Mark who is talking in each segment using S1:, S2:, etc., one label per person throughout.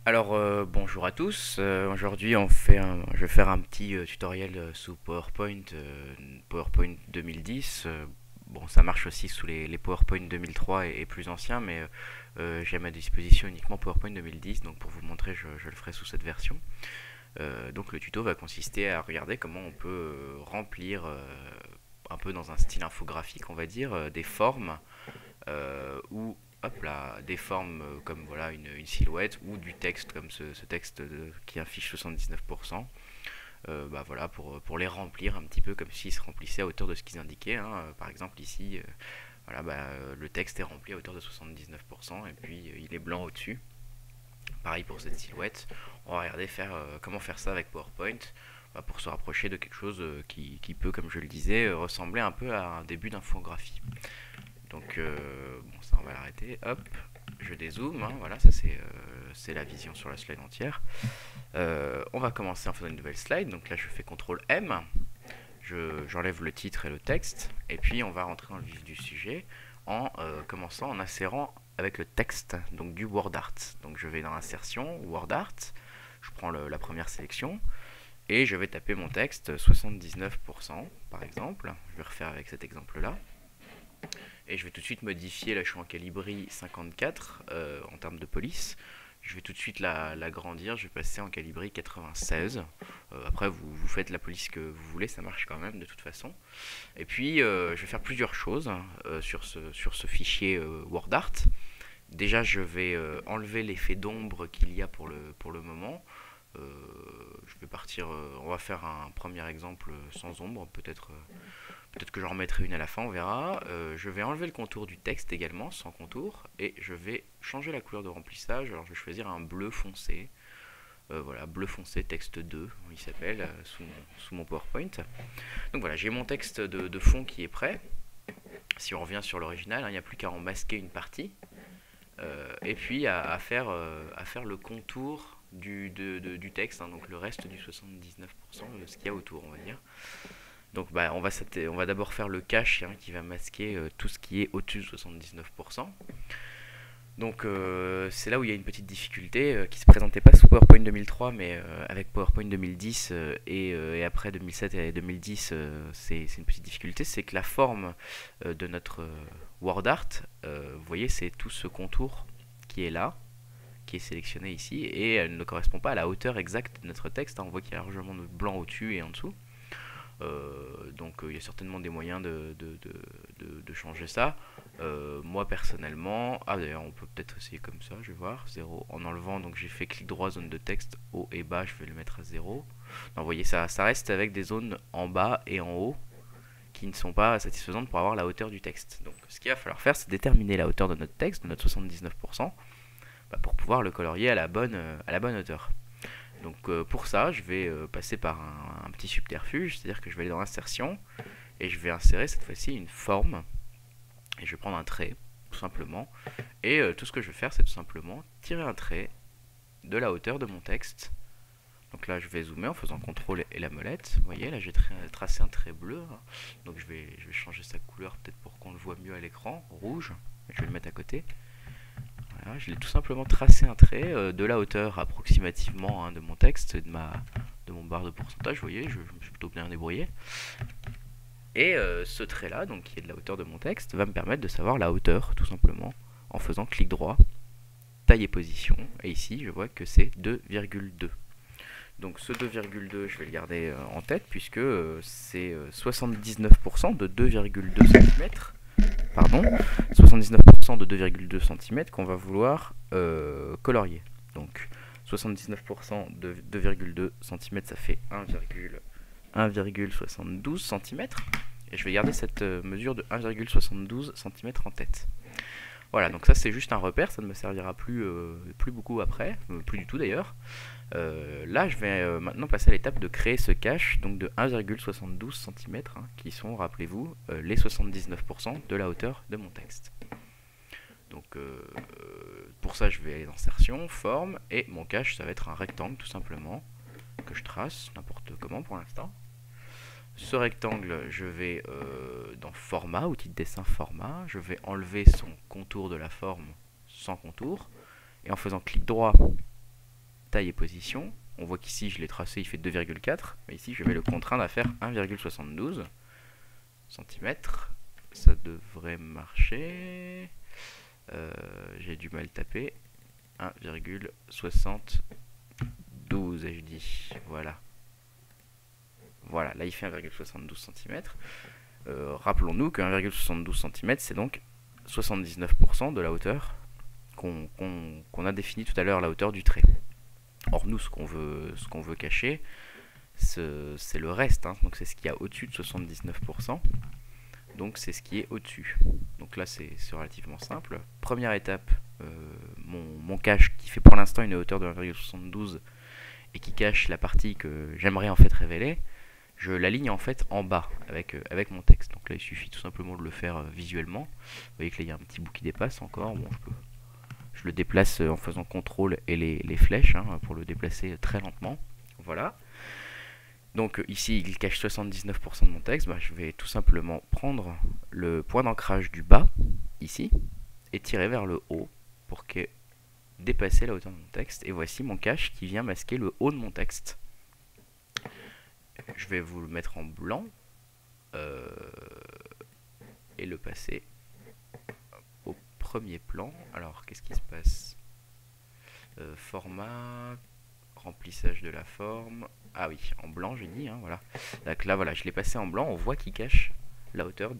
S1: Alors bonjour à tous. Aujourd'hui je vais faire un petit tutoriel sous PowerPoint, PowerPoint 2010. Bon, ça marche aussi sous les PowerPoint 2003 et plus anciens, mais j'ai à ma disposition uniquement PowerPoint 2010, donc pour vous montrer, je le ferai sous cette version. Donc le tuto va consister à regarder comment on peut remplir un peu dans un style infographique, on va dire, des formes ou hop là, des formes comme voilà une silhouette ou du texte comme ce texte qui affiche 79%. Bah voilà, pour les remplir un petit peu comme s'ils se remplissaient à hauteur de ce qu'ils indiquaient, hein. Par exemple ici, voilà, bah, le texte est rempli à hauteur de 79% et puis il est blanc au-dessus. Pareil pour cette silhouette. On va regarder comment faire ça avec PowerPoint, bah, pour se rapprocher de quelque chose qui peut, comme je le disais, ressembler un peu à un début d'infographie. Donc bon, ça on va l'arrêter. Hop, je dézoome, hein, voilà, ça c'est la vision sur la slide entière. On va commencer en faisant une nouvelle slide. Donc là je fais CTRL M, j'enlève le titre et le texte, et puis on va rentrer dans le vif du sujet en commençant en insérant avec le texte, donc du WordArt. Donc je vais dans l'insertion, WordArt, je prends la première sélection, et je vais taper mon texte 79% par exemple. Je vais refaire avec cet exemple là. Et je vais tout de suite modifier, là je suis en calibri 54 en termes de police. Je vais tout de suite l'agrandir, je vais passer en calibri 96. Après vous faites la police que vous voulez, ça marche quand même de toute façon. Et puis je vais faire plusieurs choses sur ce fichier WordArt. Déjà je vais enlever l'effet d'ombre qu'il y a pour le moment. Je vais partir, on va faire un premier exemple sans ombre, peut-être que j'en remettrai une à la fin, on verra. Je vais enlever le contour du texte également, sans contour, et je vais changer la couleur de remplissage. Alors je vais choisir un bleu foncé. Voilà, bleu foncé, texte 2, il s'appelle, sous mon PowerPoint. Donc voilà, j'ai mon texte de fond qui est prêt. Si on revient sur l'original, hein, il n'y a plus qu'à en masquer une partie. Et puis à faire le contour du texte, hein, donc le reste du 79%, ce qu'il y a autour, on va dire. Donc bah, on va d'abord faire le cache, hein, qui va masquer tout ce qui est au-dessus de 79%. Donc c'est là où il y a une petite difficulté qui se présentait pas sous PowerPoint 2003 mais avec PowerPoint 2010 et après 2007 et 2010 c'est une petite difficulté, c'est que la forme de notre WordArt, vous voyez c'est tout ce contour qui est là, qui est sélectionné ici et elle ne correspond pas à la hauteur exacte de notre texte, hein. On voit qu'il y a largement de blanc au-dessus et en dessous. Donc il y a certainement des moyens de changer ça. Moi personnellement, d'ailleurs on peut peut-être essayer comme ça, je vais voir, 0 en enlevant, donc j'ai fait clic droit, zone de texte, haut et bas, je vais le mettre à 0. Non, vous voyez, ça reste avec des zones en bas et en haut qui ne sont pas satisfaisantes pour avoir la hauteur du texte. Donc ce qu'il va falloir faire, c'est déterminer la hauteur de notre texte, de notre 79%, bah, pour pouvoir le colorier à la bonne hauteur. Donc pour ça, je vais passer par un petit subterfuge, c'est-à-dire que je vais aller dans l'insertion et je vais insérer cette fois-ci une forme et je vais prendre un trait tout simplement et tout ce que je vais faire c'est tout simplement tirer un trait de la hauteur de mon texte. Donc là je vais zoomer en faisant CTRL et la molette, vous voyez là j'ai tracé un trait bleu, hein. Donc je vais changer sa couleur peut-être pour qu'on le voit mieux à l'écran, rouge, je vais le mettre à côté. Voilà, je l'ai tout simplement tracé un trait de la hauteur approximativement, hein, de mon texte, de mon barre de pourcentage, vous voyez, je me suis plutôt bien débrouillé. Et ce trait-là, donc qui est de la hauteur de mon texte, va me permettre de savoir la hauteur, tout simplement, en faisant clic droit, taille et position. Et ici, je vois que c'est 2,2. Donc ce 2,2, je vais le garder en tête, puisque c'est 79% de 2,2 cm. Pardon, 79% de 2,2 cm qu'on va vouloir colorier. Donc 79% de 2,2 cm, ça fait 1,72 cm. Et je vais garder cette mesure de 1,72 cm en tête. Voilà, donc ça c'est juste un repère, ça ne me servira plus beaucoup après, plus du tout d'ailleurs. Là je vais maintenant passer à l'étape de créer ce cache, donc de 1,72 cm, hein, qui sont, rappelez-vous, les 79% de la hauteur de mon texte. Donc pour ça je vais aller dans insertion, forme, et mon cache ça va être un rectangle tout simplement, que je trace n'importe comment pour l'instant. Ce rectangle, je vais dans format, outil de dessin format, je vais enlever son contour de la forme sans contour, et en faisant clic droit taille et position. On voit qu'ici je l'ai tracé, il fait 2,4, mais ici je vais le contraindre à faire 1,72 cm. Ça devrait marcher. J'ai du mal taper. 1,72 ai-je dit. Voilà. Voilà, là il fait 1,72 cm. Rappelons-nous que 1,72 cm c'est donc 79% de la hauteur qu'on a définie tout à l'heure, la hauteur du trait. Or nous, ce qu'on veut cacher, c'est le reste, hein. Donc c'est ce qu'il y a au-dessus de 79%. Donc c'est ce qui est au-dessus. Donc là c'est relativement simple. Première étape, mon cache qui fait pour l'instant une hauteur de 1,72 et qui cache la partie que j'aimerais en fait révéler, je l'aligne en fait en bas avec mon texte. Donc là il suffit tout simplement de le faire visuellement. Vous voyez que là il y a un petit bout qui dépasse encore. Bon, je le déplace en faisant CTRL et les flèches, hein, pour le déplacer très lentement. Voilà. Donc ici il cache 79% de mon texte. Bah, je vais tout simplement prendre le point d'ancrage du bas, ici, et tirer vers le haut pour dépasser la hauteur de mon texte. Et voici mon cache qui vient masquer le haut de mon texte. Je vais vous le mettre en blanc et le passer au premier plan. Alors qu'est-ce qui se passe? Format, remplissage de la forme. Ah oui, en blanc j'ai dit, hein, voilà. Donc là voilà, je l'ai passé en blanc, on voit qu'il cache la hauteur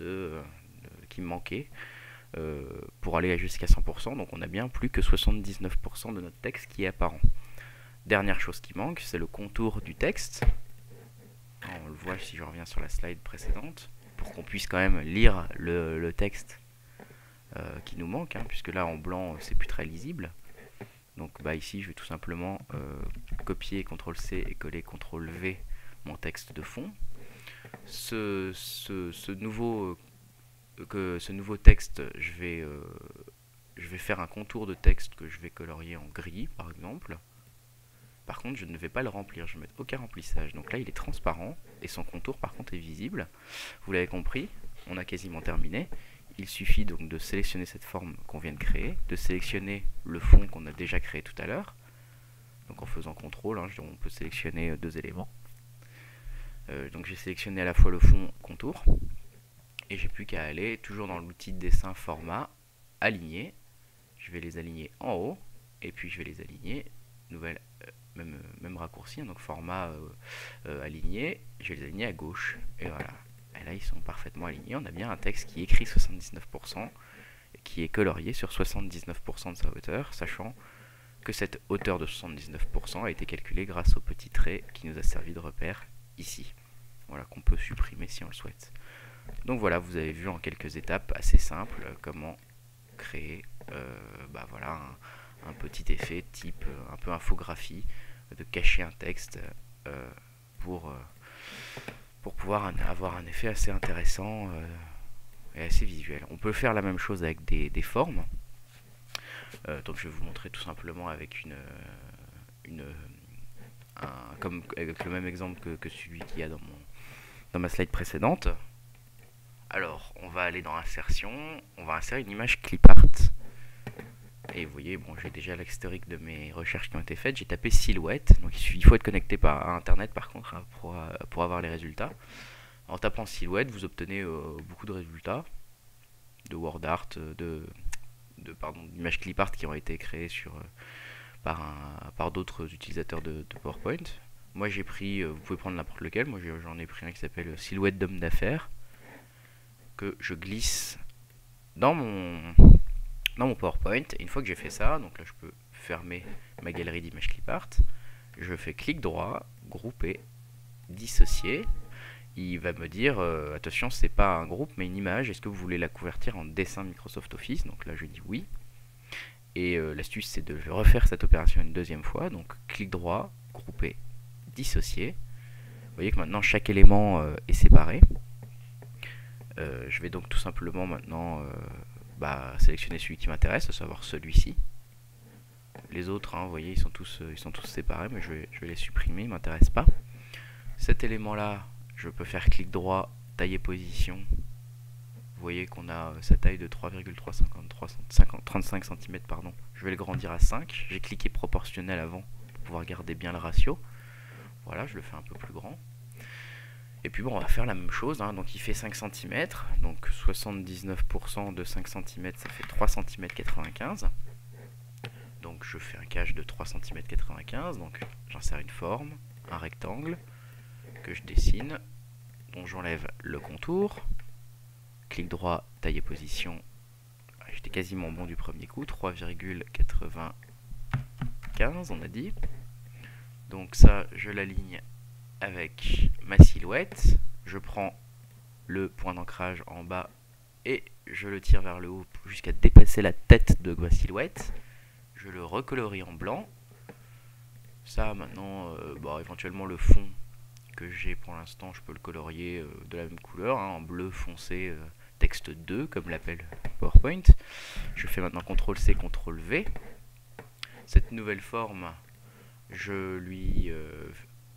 S1: qui me manquait pour aller jusqu'à 100%. Donc on a bien plus que 79% de notre texte qui est apparent. Dernière chose qui manque, c'est le contour du texte. On le voit si je reviens sur la slide précédente, pour qu'on puisse quand même lire le texte qui nous manque, hein, puisque là en blanc c'est plus très lisible. Donc bah, ici je vais tout simplement copier CTRL-C et coller CTRL-V mon texte de fond. Ce nouveau texte, je vais faire un contour de texte que je vais colorier en gris par exemple. Par contre, je ne vais pas le remplir, je ne vais mettre aucun remplissage. Donc là, il est transparent et son contour, par contre, est visible. Vous l'avez compris, on a quasiment terminé. Il suffit donc de sélectionner cette forme qu'on vient de créer, de sélectionner le fond qu'on a déjà créé tout à l'heure. Donc en faisant CTRL, hein, on peut sélectionner deux éléments. Donc j'ai sélectionné à la fois le fond contour, et j'ai plus qu'à aller toujours dans l'outil de dessin format, aligner. Je vais les aligner en haut, et puis je vais les aligner, même raccourci, hein, donc format aligné, je vais les aligner à gauche, et voilà. Et là ils sont parfaitement alignés, on a bien un texte qui écrit 79%, et qui est colorié sur 79% de sa hauteur, sachant que cette hauteur de 79% a été calculée grâce au petit trait qui nous a servi de repère ici. Voilà, qu'on peut supprimer si on le souhaite. Donc voilà, vous avez vu en quelques étapes assez simples comment créer voilà, un petit effet type un peu infographie, de cacher un texte pour pouvoir avoir un effet assez intéressant et assez visuel. On peut faire la même chose avec des formes. Donc je vais vous montrer tout simplement avec avec le même exemple que celui qu'il y a dans ma slide précédente. Alors, on va aller dans Insertion, on va insérer une image clipart. Et vous voyez, bon, j'ai déjà l'historique de mes recherches qui ont été faites. J'ai tapé silhouette, donc il faut être connecté à Internet par contre, hein, pour avoir les résultats. En tapant silhouette, vous obtenez beaucoup de résultats, de word art, d'images clipart qui ont été créées par d'autres utilisateurs de PowerPoint. Moi j'ai pris, vous pouvez prendre n'importe lequel, moi j'en ai pris un qui s'appelle silhouette d'homme d'affaires, que je glisse dans mon PowerPoint. Et une fois que j'ai fait ça, donc là je peux fermer ma galerie d'images clipart, je fais clic droit, grouper, dissocier. Il va me dire attention, c'est pas un groupe mais une image, est-ce que vous voulez la convertir en dessin Microsoft Office? Donc là je dis oui. Et l'astuce c'est de refaire cette opération une deuxième fois, donc clic droit, grouper, dissocier. Vous voyez que maintenant chaque élément est séparé. Je vais donc tout simplement maintenant sélectionner celui qui m'intéresse, à savoir celui-ci. Les autres, hein, vous voyez, ils sont tous séparés, mais je vais les supprimer, ils ne m'intéressent pas. Cet élément-là, je peux faire clic droit, tailler position. Vous voyez qu'on a sa taille de 3,35 cm, pardon. Je vais le grandir à 5. J'ai cliqué proportionnel avant pour pouvoir garder bien le ratio. Voilà, je le fais un peu plus grand. Et puis bon, on va faire la même chose, hein. Donc il fait 5 cm, donc 79% de 5 cm, ça fait 3 cm 95. Donc je fais un cache de 3 cm 95, donc j'insère une forme, un rectangle, que je dessine, dont j'enlève le contour, clic droit, taille et position, j'étais quasiment bon du premier coup, 3,95 on a dit. Donc ça, je l'aligne avec ma silhouette, je prends le point d'ancrage en bas et je le tire vers le haut jusqu'à dépasser la tête de ma silhouette. Je le recolorie en blanc. Ça maintenant, éventuellement le fond que j'ai pour l'instant, je peux le colorier de la même couleur, hein, en bleu foncé, texte 2 comme l'appelle PowerPoint. Je fais maintenant CTRL-C, CTRL-V. Cette nouvelle forme, je lui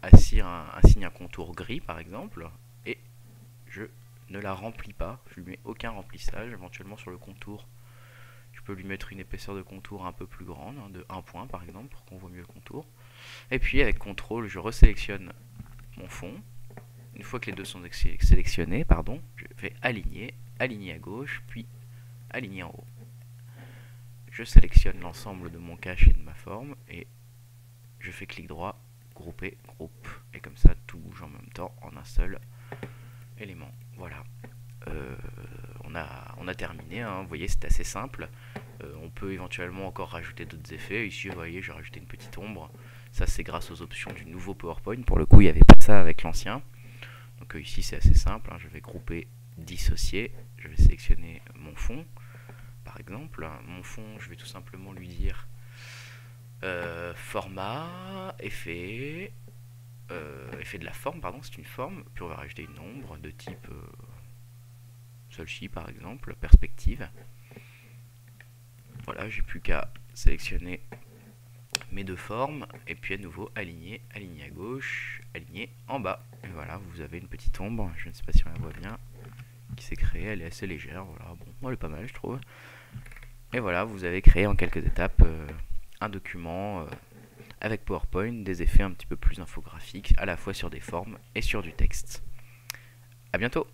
S1: assigne un contour gris par exemple, et je ne la remplis pas, je lui mets aucun remplissage. Éventuellement sur le contour, je peux lui mettre une épaisseur de contour un peu plus grande, hein, de 1 point par exemple, pour qu'on voit mieux le contour. Et puis avec CTRL, je resélectionne mon fond. Une fois que les deux sont sélectionnés, je vais aligner à gauche, puis aligner en haut. Je sélectionne l'ensemble de mon cache et de ma forme, et je fais clic droit, grouper, groupe, et comme ça tout bouge en même temps en un seul élément. Voilà, on a terminé, hein. Vous voyez, c'est assez simple. On peut éventuellement encore rajouter d'autres effets. Ici, vous voyez, j'ai rajouté une petite ombre. Ça, c'est grâce aux options du nouveau PowerPoint. Pour le coup, il n'y avait pas ça avec l'ancien. Donc ici, c'est assez simple, hein. Je vais grouper, dissocier. Je vais sélectionner mon fond, par exemple. Mon fond, je vais tout simplement lui dire format, effet, effet de la forme, c'est une forme. Puis on va rajouter une ombre de type celle-ci, par exemple, perspective. Voilà, j'ai plus qu'à sélectionner mes deux formes, et puis à nouveau aligner, aligner à gauche, aligner en bas. Et voilà, vous avez une petite ombre, je ne sais pas si on la voit bien, qui s'est créée. Elle est assez légère, voilà, bon, elle est pas mal, je trouve. Et voilà, vous avez créé en quelques étapes un document avec PowerPoint, des effets un petit peu plus infographiques, à la fois sur des formes et sur du texte. A bientôt!